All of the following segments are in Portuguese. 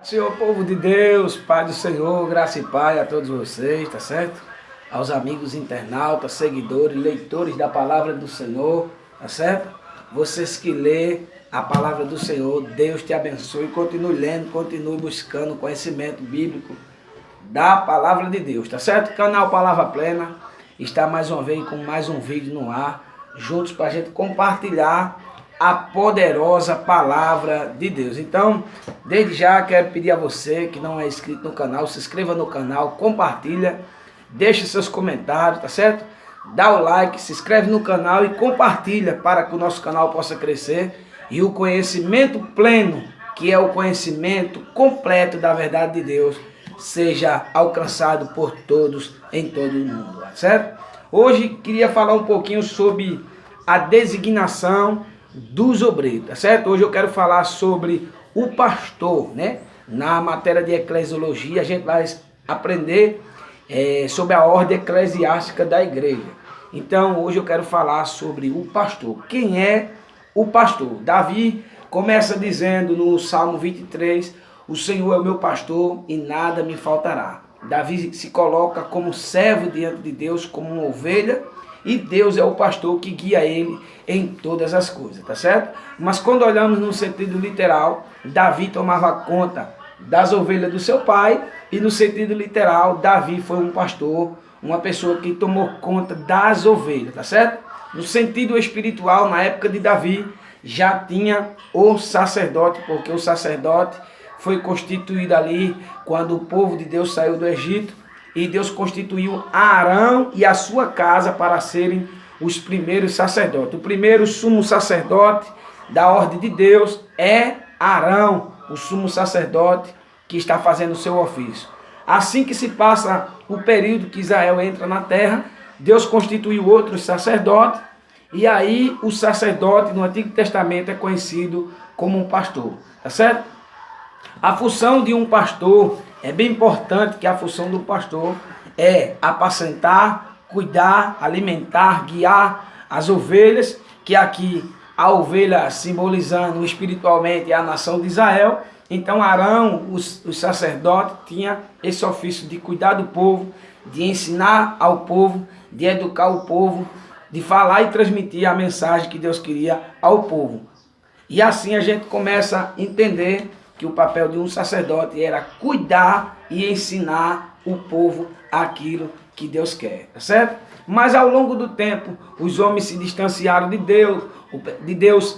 Senhor, povo de Deus, Pai do Senhor, graça e paz a todos vocês, tá certo? Aos amigos internautas, seguidores, leitores da palavra do Senhor, tá certo? Vocês que lê a palavra do Senhor, Deus te abençoe, continue lendo, continue buscando conhecimento bíblico da palavra de Deus, tá certo? Canal Palavra Plena está mais uma vez com mais um vídeo no ar, juntos para a gente compartilhar a poderosa palavra de Deus. Então, desde já quero pedir a você que não é inscrito no canal, se inscreva no canal, compartilha, deixe seus comentários, tá certo? Dá o like, se inscreve no canal e compartilha para que o nosso canal possa crescer e o conhecimento pleno, que é o conhecimento completo da verdade de Deus, seja alcançado por todos em todo o mundo, tá certo? Hoje queria falar um pouquinho sobre a designação dos obreiros, tá certo? Hoje eu quero falar sobre o pastor, né? Na matéria de eclesiologia a gente vai aprender sobre a ordem eclesiástica da igreja. Então hoje eu quero falar sobre o pastor. Quem é o pastor? Davi começa dizendo no Salmo 23, o Senhor é o meu pastor e nada me faltará. Davi se coloca como servo diante de Deus, como uma ovelha, e Deus é o pastor que guia ele em todas as coisas, tá certo? Mas quando olhamos no sentido literal, Davi tomava conta das ovelhas do seu pai, e no sentido literal, Davi foi um pastor, uma pessoa que tomou conta das ovelhas, tá certo? No sentido espiritual, na época de Davi, já tinha o sacerdote, porque o sacerdote foi constituído ali quando o povo de Deus saiu do Egito, e Deus constituiu Arão e a sua casa para serem os primeiros sacerdotes. O primeiro sumo sacerdote da ordem de Deus é Arão, o sumo sacerdote que está fazendo o seu ofício. Assim que se passa o período que Israel entra na terra, Deus constituiu outros sacerdotes, e aí o sacerdote no Antigo Testamento é conhecido como um pastor, tá certo? A função de um pastor, é bem importante que a função do pastor é apacentar, cuidar, alimentar, guiar as ovelhas, que aqui a ovelha simbolizando espiritualmente a nação de Israel. Então Arão, o sacerdote, tinha esse ofício de cuidar do povo, de ensinar ao povo, de educar o povo, de falar e transmitir a mensagem que Deus queria ao povo. E assim a gente começa a entender que o papel de um sacerdote era cuidar e ensinar o povo aquilo que Deus quer, tá certo? Mas ao longo do tempo, os homens se distanciaram de Deus,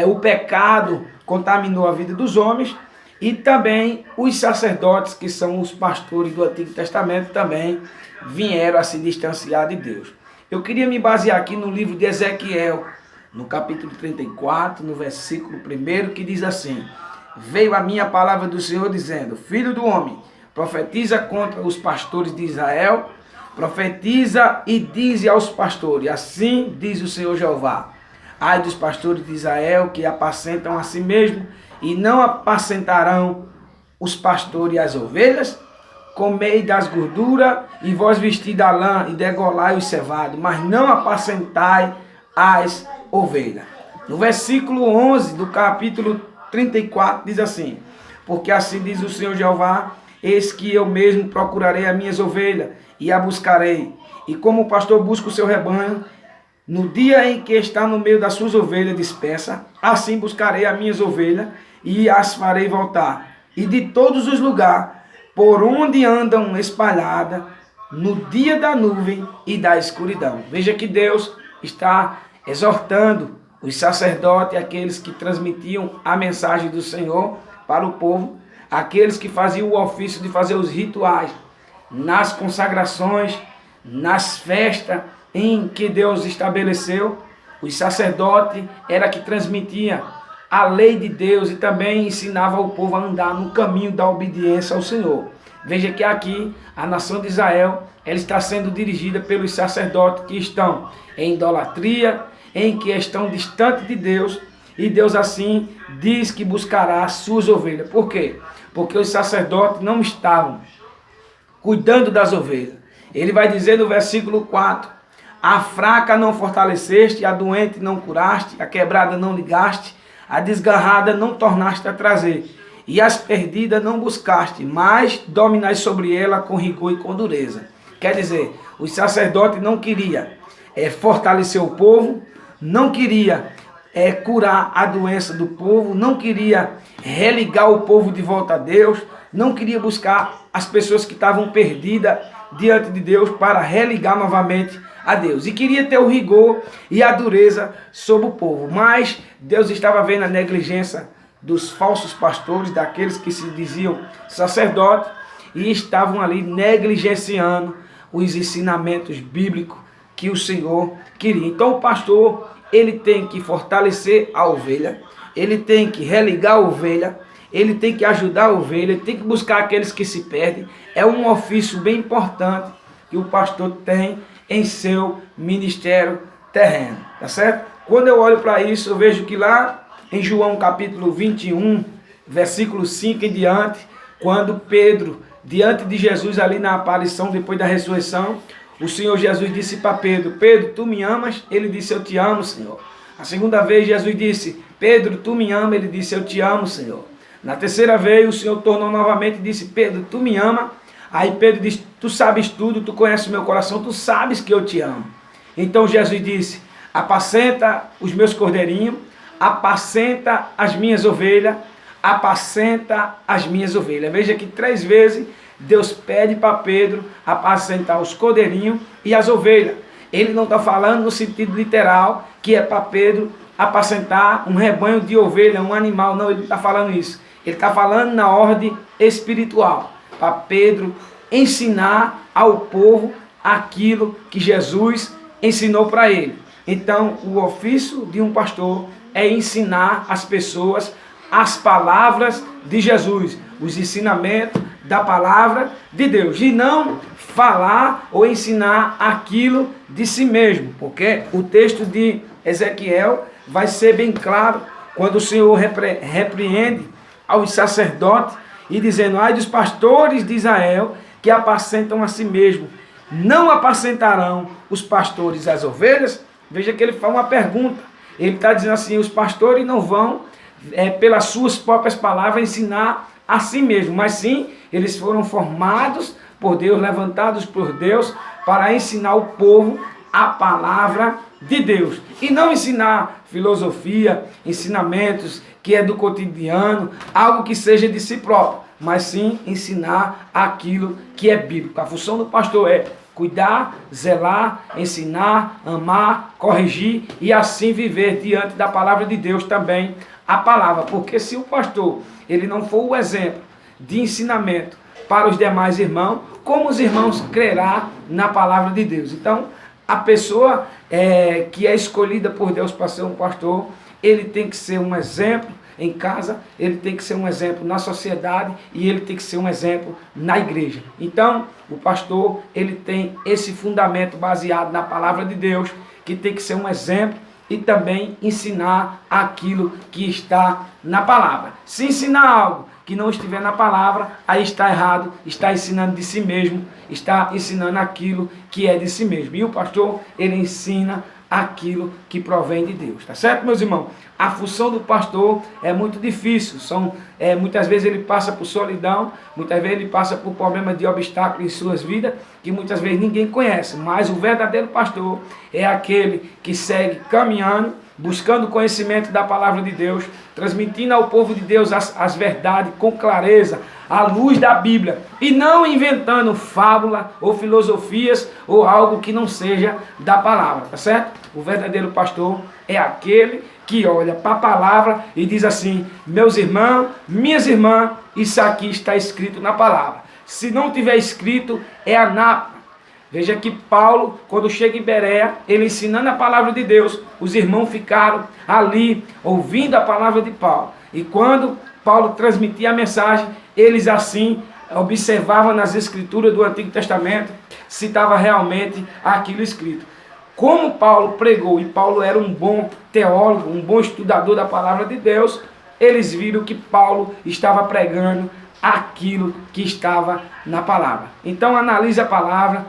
o pecado contaminou a vida dos homens, e também os sacerdotes, que são os pastores do Antigo Testamento, também vieram a se distanciar de Deus. Eu queria me basear aqui no livro de Ezequiel, no capítulo 34, no versículo 1, que diz assim: veio a minha palavra do Senhor dizendo, filho do homem, profetiza contra os pastores de Israel, profetiza e dize aos pastores, assim diz o Senhor Jeová, ai dos pastores de Israel que apacentam a si mesmo e não apacentarão os pastores e as ovelhas, comei das gorduras e vós vesti da lã e degolai os cevados, mas não apacentai as ovelhas. No versículo 11 do capítulo 34 diz assim, porque assim diz o Senhor Jeová, eis que eu mesmo procurarei as minhas ovelhas e a buscarei, e como o pastor busca o seu rebanho, no dia em que está no meio das suas ovelhas dispersa, assim buscarei as minhas ovelhas e as farei voltar, e de todos os lugares por onde andam espalhadas no dia da nuvem e da escuridão. Veja que Deus está exortando os sacerdotes, aqueles que transmitiam a mensagem do Senhor para o povo, aqueles que faziam o ofício de fazer os rituais, nas consagrações, nas festas em que Deus estabeleceu, os sacerdotes era que transmitia a lei de Deus e também ensinava o povo a andar no caminho da obediência ao Senhor. Veja que aqui a nação de Israel, ela está sendo dirigida pelos sacerdotes que estão em idolatria, em que estão distantes de Deus, e Deus assim diz que buscará as suas ovelhas. Por quê? Porque os sacerdotes não estavam cuidando das ovelhas. Ele vai dizer no versículo 4, a fraca não fortaleceste, a doente não curaste, a quebrada não ligaste, a desgarrada não tornaste a trazer, e as perdidas não buscaste, mas dominai sobre ela com rigor e com dureza. Quer dizer, os sacerdotes não queriam fortalecer o povo, não queria curar a doença do povo, não queria religar o povo de volta a Deus, não queria buscar as pessoas que estavam perdidas diante de Deus para religar novamente a Deus. E queria ter o rigor e a dureza sobre o povo. Mas Deus estava vendo a negligência dos falsos pastores, daqueles que se diziam sacerdotes, e estavam ali negligenciando os ensinamentos bíblicos que o Senhor queria. Então o pastor, ele tem que fortalecer a ovelha, ele tem que religar a ovelha, ele tem que ajudar a ovelha, ele tem que buscar aqueles que se perdem. É um ofício bem importante que o pastor tem em seu ministério terreno, tá certo? Quando eu olho para isso, eu vejo que lá em João capítulo 21, versículo 5 em diante, quando Pedro, diante de Jesus ali na aparição depois da ressurreição, o Senhor Jesus disse para Pedro: Pedro, tu me amas? Ele disse: eu te amo, Senhor. A segunda vez Jesus disse: Pedro, tu me amas? Ele disse: eu te amo, Senhor. Na terceira vez o Senhor tornou novamente e disse: Pedro, tu me amas? Aí Pedro disse: tu sabes tudo, tu conheces o meu coração, tu sabes que eu te amo. Então Jesus disse: apacenta os meus cordeirinhos, apacenta as minhas ovelhas, apacenta as minhas ovelhas. Veja que 3 vezes Deus pede para Pedro apacentar os cordeirinhos e as ovelhas. Ele não está falando no sentido literal, que é para Pedro apacentar um rebanho de ovelha, um animal. Não, ele não está falando isso. Ele está falando na ordem espiritual, para Pedro ensinar ao povo aquilo que Jesus ensinou para ele. Então, o ofício de um pastor é ensinar as pessoas as palavras de Jesus, os ensinamentos da palavra de Deus, e não falar ou ensinar aquilo de si mesmo, porque o texto de Ezequiel vai ser bem claro quando o Senhor repreende aos sacerdotes e dizendo: ai dos pastores de Israel que apacentam a si mesmo, não apacentarão os pastores as ovelhas? Veja que ele faz uma pergunta, ele está dizendo assim: os pastores não vão pelas suas próprias palavras ensinar a si mesmo, mas sim, eles foram formados por Deus, levantados por Deus para ensinar o povo a palavra de Deus, e não ensinar filosofia, ensinamentos que é do cotidiano, algo que seja de si próprio, mas sim ensinar aquilo que é bíblico. A função do pastor é cuidar, zelar, ensinar, amar, corrigir e assim viver diante da palavra de Deus também, a palavra. Porque se o pastor ele não for o exemplo de ensinamento para os demais irmãos, como os irmãos crerá na palavra de Deus? Então, a pessoa que é escolhida por Deus para ser um pastor, ele tem que ser um exemplo em casa, ele tem que ser um exemplo na sociedade e ele tem que ser um exemplo na igreja. Então, o pastor, ele tem esse fundamento baseado na palavra de Deus, que tem que ser um exemplo e também ensinar aquilo que está na palavra. Se ensinar algo que não estiver na palavra, aí está errado, está ensinando de si mesmo, está ensinando aquilo que é de si mesmo. E o pastor, ele ensina aquilo que provém de Deus, tá certo, meus irmãos? A função do pastor é muito difícil, muitas vezes ele passa por solidão, muitas vezes ele passa por problemas de obstáculos em suas vidas, que muitas vezes ninguém conhece, mas o verdadeiro pastor é aquele que segue caminhando, buscando o conhecimento da palavra de Deus, transmitindo ao povo de Deus as verdades com clareza, à luz da Bíblia, e não inventando fábula ou filosofias ou algo que não seja da palavra, tá certo? O verdadeiro pastor é aquele que olha para a palavra e diz assim: meus irmãos, minhas irmãs, isso aqui está escrito na palavra. Se não tiver escrito, é anátema. Veja que Paulo, quando chega em Bereia, ele ensinando a palavra de Deus, os irmãos ficaram ali ouvindo a palavra de Paulo. E quando Paulo transmitia a mensagem, eles assim observavam nas escrituras do Antigo Testamento se estava realmente aquilo escrito. Como Paulo pregou, e Paulo era um bom teólogo, um bom estudador da palavra de Deus, eles viram que Paulo estava pregando aquilo que estava na palavra. Então analise a palavra,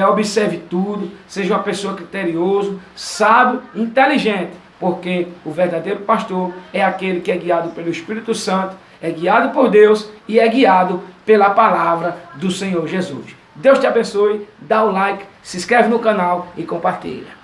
observe tudo, seja uma pessoa criterioso, sábio, inteligente, porque o verdadeiro pastor é aquele que é guiado pelo Espírito Santo é guiado por Deus e é guiado pela palavra do Senhor Jesus. Deus te abençoe, dá o like, se inscreve no canal e compartilha.